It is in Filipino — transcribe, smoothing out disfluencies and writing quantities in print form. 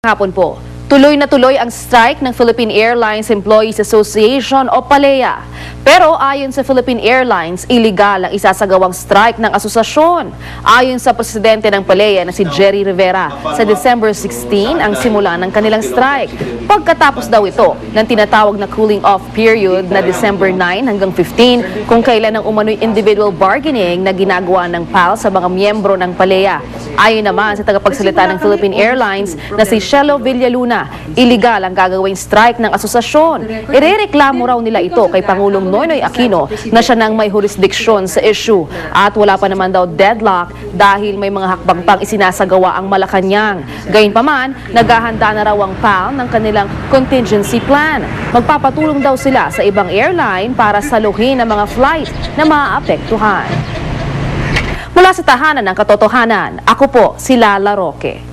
Hapon po, tuloy na tuloy ang strike ng Philippine Airlines Employees Association o PALEA. Pero ayon sa Philippine Airlines, iligal ang isasagawang strike ng asosasyon. Ayon sa presidente ng PALEA na si Jerry Rivera, sa December 16 ang simula ng kanilang strike. Pagkatapos daw ito ng tinatawag na cooling off period na December 9 hanggang 15 kung kailan ang umano'y individual bargaining na ginagawa ng PAL sa mga miyembro ng PALEA. Ayon naman sa tagapagsalita ng Philippine Airlines na si Shelo Villaluna, iligal ang gagawing strike ng asosasyon. Irereklamo raw nila ito kay Pangulong Noynoy Aquino na siya nang may jurisdiksyon sa issue. At wala pa naman daw deadlock dahil may mga hakbang pang isinasagawa ang Malacanang. Gayunpaman, naghahanda na raw ang PAL ng kanilang contingency plan. Magpapatulong daw sila sa ibang airline para saluhin ang mga flight na maaapektuhan. Mula sa tahanan ng katotohanan, ako po si Lala Roque.